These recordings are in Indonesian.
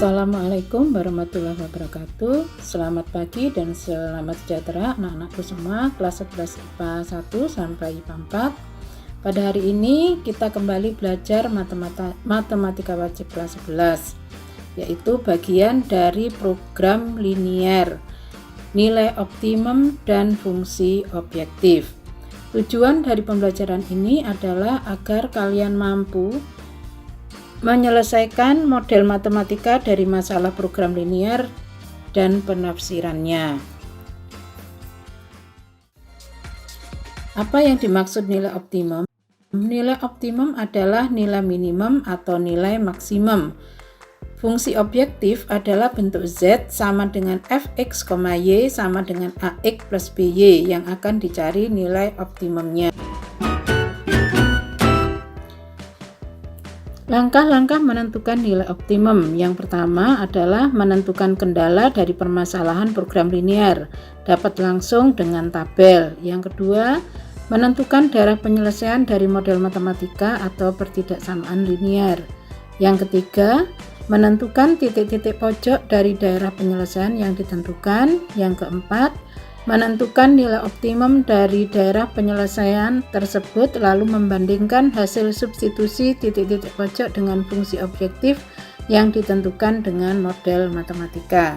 Assalamualaikum warahmatullahi wabarakatuh. Selamat pagi dan selamat sejahtera anak-anakku semua kelas 11 IPA 1 sampai IPA 4. Pada hari ini kita kembali belajar matematika wajib kelas 11, yaitu bagian dari program linier, nilai optimum dan fungsi objektif. Tujuan dari pembelajaran ini adalah agar kalian mampu menyelesaikan model matematika dari masalah program linier dan penafsirannya. Apa yang dimaksud nilai optimum? Nilai optimum adalah nilai minimum atau nilai maksimum. Fungsi objektif adalah bentuk Z sama dengan fx, y sama dengan ax plus by yang akan dicari nilai optimumnya. Langkah-langkah menentukan nilai optimum. Yang pertama adalah menentukan kendala dari permasalahan program linier, dapat langsung dengan tabel. Yang kedua, menentukan daerah penyelesaian dari model matematika atau pertidaksamaan linier. Yang ketiga, menentukan titik-titik pojok dari daerah penyelesaian yang ditentukan. Yang keempat, menentukan nilai optimum dari daerah penyelesaian tersebut, lalu membandingkan hasil substitusi titik-titik pojok dengan fungsi objektif yang ditentukan dengan model matematika.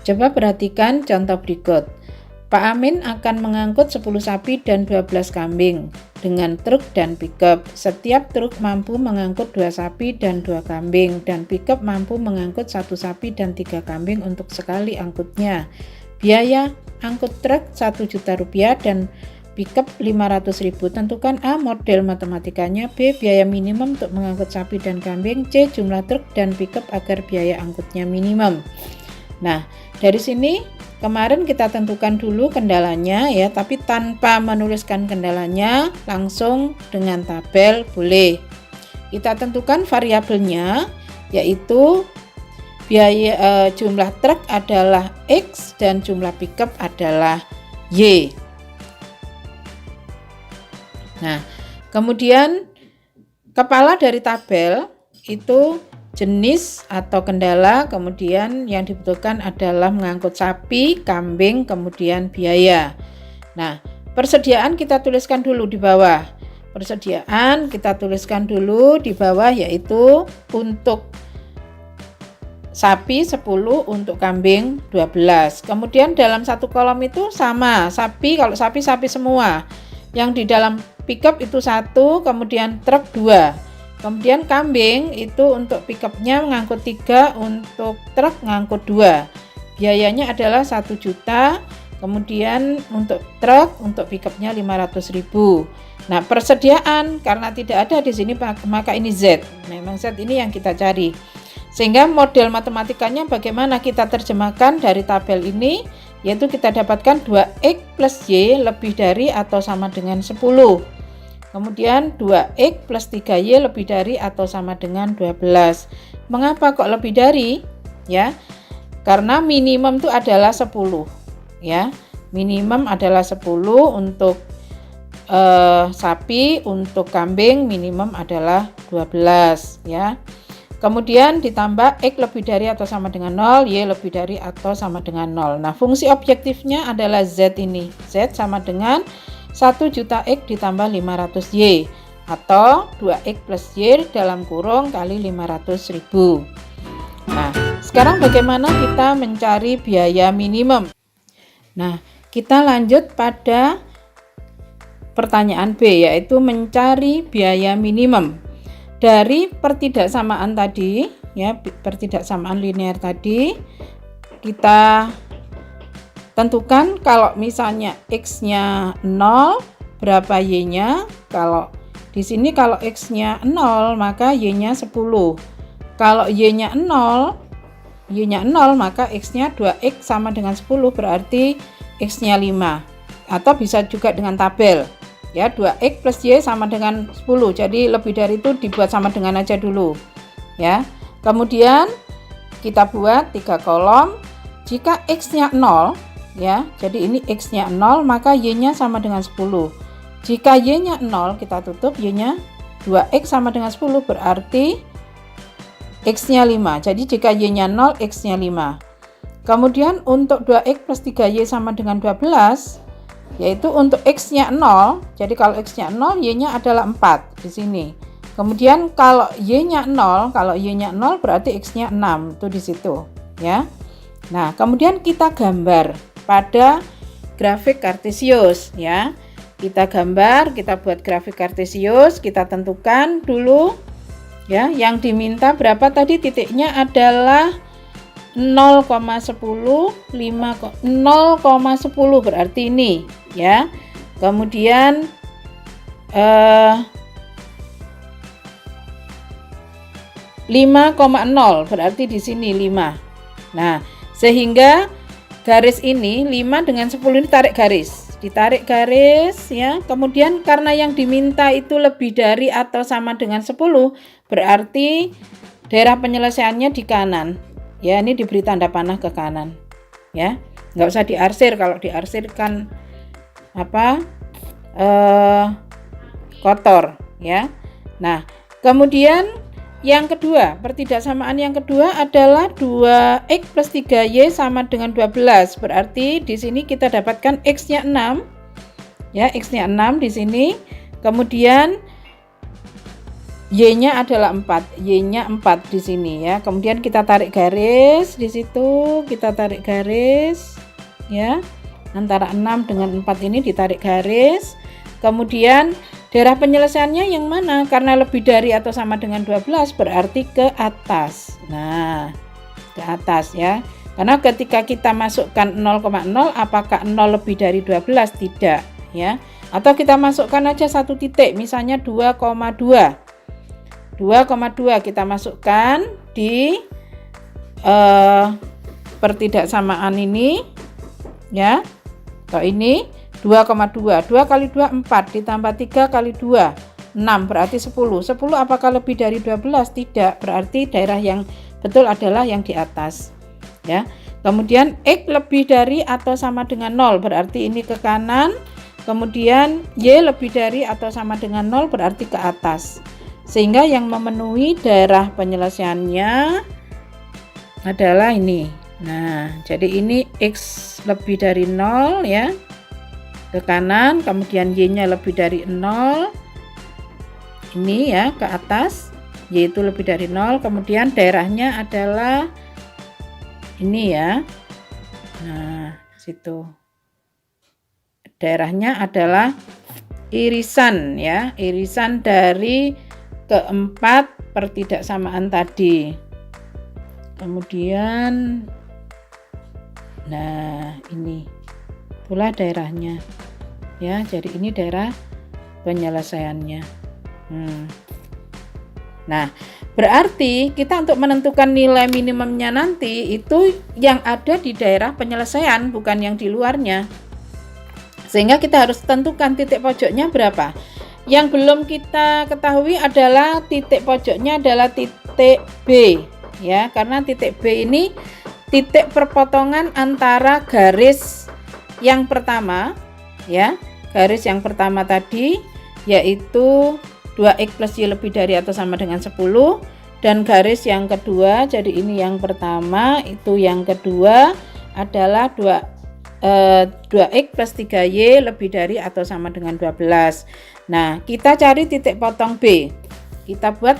Coba perhatikan contoh berikut. Pak Amin akan mengangkut 10 sapi dan 12 kambing dengan truk dan pickup. Setiap truk mampu mengangkut 2 sapi dan 2 kambing, dan pickup mampu mengangkut 1 sapi dan 3 kambing untuk sekali angkutnya. Biaya angkut truk Rp1.000.000 dan pickup Rp500.000. Tentukan A. model matematikanya, B. biaya minimum untuk mengangkut sapi dan kambing, C. jumlah truk dan pickup agar biaya angkutnya minimum. Nah, dari sini kemarin kita tentukan dulu kendalanya ya, tapi tanpa menuliskan kendalanya, langsung dengan tabel boleh. Kita tentukan variabelnya, yaitu biaya jumlah truk adalah X dan jumlah pickup adalah Y. Nah, kemudian kepala dari tabel itu jenis atau kendala, kemudian yang dibutuhkan adalah mengangkut sapi, kambing, kemudian biaya. Nah, persediaan kita tuliskan dulu di bawah. Persediaan kita tuliskan dulu di bawah, yaitu untuk sapi 10, untuk kambing 12. Kemudian dalam satu kolom itu sama, sapi, kalau sapi semua. Yang di dalam pickup itu 1, kemudian truk 2. Kemudian kambing itu untuk pickupnya mengangkut 3, untuk truk mengangkut 2. Biayanya adalah 1 juta, kemudian untuk truk, untuk pickupnya 500.000. Nah, persediaan karena tidak ada di sini maka ini Z. Memang Z ini yang kita cari. Sehingga model matematikanya bagaimana kita terjemahkan dari tabel ini, yaitu kita dapatkan 2X plus Y lebih dari atau sama dengan 10. Kemudian 2X plus 3Y lebih dari atau sama dengan 12. Mengapa kok lebih dari? Ya, karena minimum itu adalah 10. Ya, minimum adalah 10 untuk sapi, untuk kambing minimum adalah 12. Ya. Kemudian ditambah X lebih dari atau sama dengan 0, Y lebih dari atau sama dengan 0. Nah, fungsi objektifnya adalah Z ini. Z sama dengan 1 juta X ditambah 500 Y atau 2X plus Y dalam kurung kali 500.000. Nah, sekarang bagaimana kita mencari biaya minimum? Nah, kita lanjut pada pertanyaan B, yaitu mencari biaya minimum. Dari pertidaksamaan tadi, ya, pertidaksamaan linier tadi, kita tentukan kalau misalnya X-nya 0, berapa Y-nya? Kalau di sini kalau X-nya 0, maka Y-nya 10. Kalau Y-nya 0, maka X-nya 2X sama dengan 10, berarti X-nya 5. Atau bisa juga dengan tabel. Ya, 2X plus Y sama dengan 10. Jadi lebih dari itu dibuat sama dengan aja dulu. Ya. Kemudian kita buat 3 kolom. Jika X-nya 0, ya, jadi ini X-nya 0, maka Y-nya sama dengan 10. Jika Y-nya 0, kita tutup, Y-nya 2X sama dengan 10, berarti X-nya 5. Jadi jika Y-nya 0, X-nya 5. Kemudian untuk 2X plus 3Y sama dengan 12, yaitu untuk X-nya 0. Jadi kalau X-nya 0, Y-nya adalah 4 di sini. Kemudian kalau Y-nya 0, berarti X-nya 6, itu di situ, ya. Nah, kemudian kita gambar pada grafik kartesius, ya. Kita gambar, kita buat grafik kartesius, kita tentukan dulu, ya. Yang diminta berapa tadi? Titiknya adalah 0,10, 0,10 berarti ini, ya. Kemudian 5,0 berarti di sini 5. Nah, sehingga garis ini 5 dengan 10 ini ditarik garis, ya. Kemudian karena yang diminta itu lebih dari atau sama dengan 10, berarti daerah penyelesaiannya di kanan, ya. Ini diberi tanda panah ke kanan, ya. Nggak usah diarsir, kalau diarsir kan kotor, ya. Nah, kemudian yang kedua, pertidaksamaan yang kedua adalah 2X plus 3Y sama dengan 12. Berarti di sini kita dapatkan X-nya 6. Ya, X-nya 6 di sini. Kemudian Y-nya adalah 4. Y-nya 4 di sini, ya. Kemudian kita tarik garis di situ, kita tarik garis, ya. Antara 6 dengan 4 ini ditarik garis. Kemudian daerah penyelesaiannya yang mana? Karena lebih dari atau sama dengan 12 berarti ke atas. Nah, ke atas, ya. Karena ketika kita masukkan 0,0, apakah 0 lebih dari 12? Tidak, ya. Atau kita masukkan aja satu titik, misalnya 2,2. 2,2 kita masukkan di pertidaksamaan ini, ya. Kalau ini 2,2, 2 kali 2 4, ditambah 3 kali 2 6, berarti 10. 10 apakah lebih dari 12? Tidak, berarti daerah yang betul adalah yang di atas, ya. Kemudian X lebih dari atau sama dengan 0, berarti ini ke kanan. Kemudian Y lebih dari atau sama dengan 0, berarti ke atas. Sehingga yang memenuhi daerah penyelesaiannya adalah ini. Nah, jadi ini X lebih dari 0, ya, ke kanan, kemudian Y-nya lebih dari 0, ini, ya, ke atas, Y itu lebih dari 0, kemudian daerahnya adalah ini, ya. Nah, situ daerahnya adalah irisan, ya, irisan dari keempat pertidaksamaan tadi. Kemudian, nah, ini itulah daerahnya, ya. Jadi ini daerah penyelesaiannya. Nah, berarti kita untuk menentukan nilai minimumnya nanti itu yang ada di daerah penyelesaian, bukan yang di luarnya. Sehingga kita harus tentukan titik pojoknya berapa. Yang belum kita ketahui adalah titik pojoknya adalah titik B, ya, karena titik B ini titik perpotongan antara garis yang pertama, ya, garis yang pertama tadi, yaitu 2X plus Y lebih dari atau sama dengan 10, dan garis yang kedua, jadi ini yang pertama, itu yang kedua adalah 2X plus 3Y lebih dari atau sama dengan 12. Nah, kita cari titik potong B. Kita buat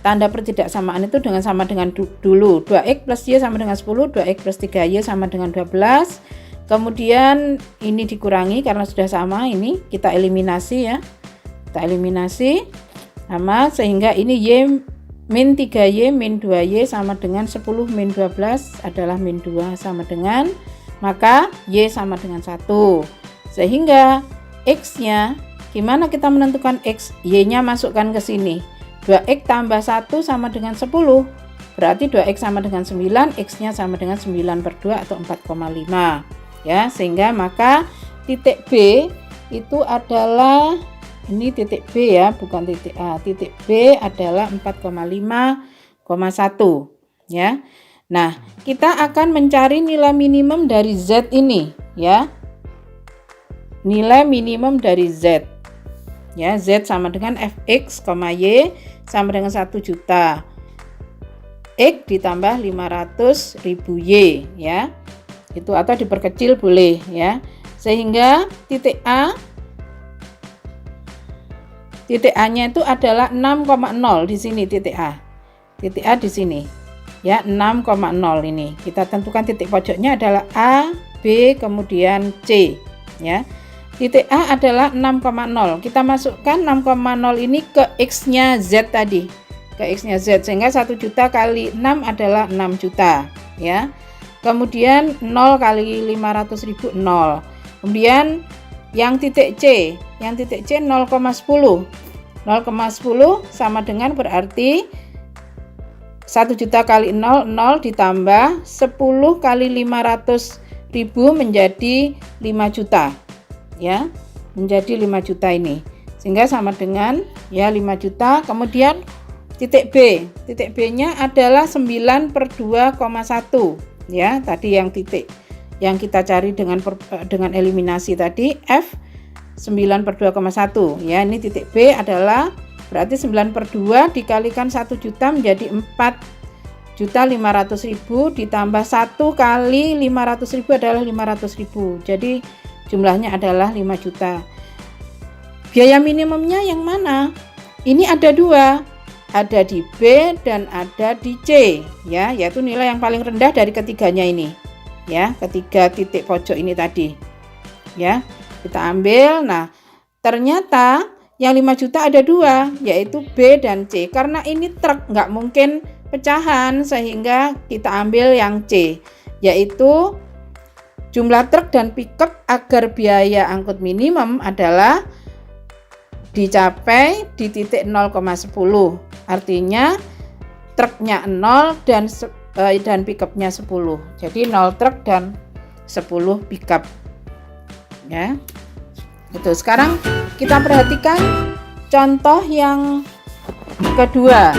tanda pertidaksamaan itu dengan sama dengan dulu. 2X plus Y sama dengan 10, 2X plus 3Y sama dengan 12. Kemudian ini dikurangi karena sudah sama, ini kita eliminasi, ya. Kita eliminasi sama, sehingga ini Y min 3Y min 2Y sama dengan 10 min 12 adalah min 2 sama dengan, maka Y sama dengan 1. Sehingga X-nya, gimana kita menentukan X? Y-nya masukkan ke sini. 2X tambah 1 sama dengan 10. Berarti 2X sama dengan 9, X-nya sama dengan 9/2 atau 4,5. Ya, sehingga maka titik B itu adalah ini titik B, ya, bukan titik A. Titik B adalah 4,5,1, ya. Nah, kita akan mencari nilai minimum dari Z ini, ya. nilai minimum dari Z. Ya, Z sama dengan Fx, Y sama dengan 1 juta. X ditambah 500.000 Y, ya. Itu atau diperkecil boleh, ya. Sehingga titik A-nya itu adalah 6,0 di sini titik A. Titik A di sini. Ya, 6,0 ini. Kita tentukan titik pojoknya adalah A, B, kemudian C, ya. Titik A adalah 6,0. Kita masukkan 6,0 ini ke X-nya Z tadi. Ke X-nya Z, sehingga 1 juta kali 6 adalah 6 juta, ya. Kemudian 0 kali 500.000 0. Kemudian yang titik C 0,10. 0,10 sama dengan berarti 1 juta kali 0 ditambah 10 kali 500.000 menjadi 5 juta. Ya, menjadi 5 juta ini. Sehingga sama dengan ya 5 juta. Kemudian titik B. Titik B-nya adalah 9/2,1. Ya, tadi yang titik yang kita cari dengan eliminasi tadi F 9/2,1. Ya, ini titik B adalah berarti 9/2 dikalikan 1 juta menjadi 4.500.000 ditambah 1 kali 500.000 adalah 500.000. Jadi jumlahnya adalah 5 juta. Biaya minimumnya yang mana? Ini ada dua, ada di B dan ada di C, ya, yaitu nilai yang paling rendah dari ketiganya ini, ya, ketiga titik pojok ini tadi, ya. Kita ambil. Nah, ternyata yang 5 juta ada dua, yaitu B dan C. Karena ini truk, nggak mungkin pecahan, sehingga kita ambil yang C, yaitu jumlah truk dan pickup agar biaya angkut minimum adalah dicapai di titik 0,10. Artinya truknya 0 dan pickupnya 10. Jadi 0 truk dan 10 pickup. Ya. Itu. Sekarang kita perhatikan contoh yang kedua.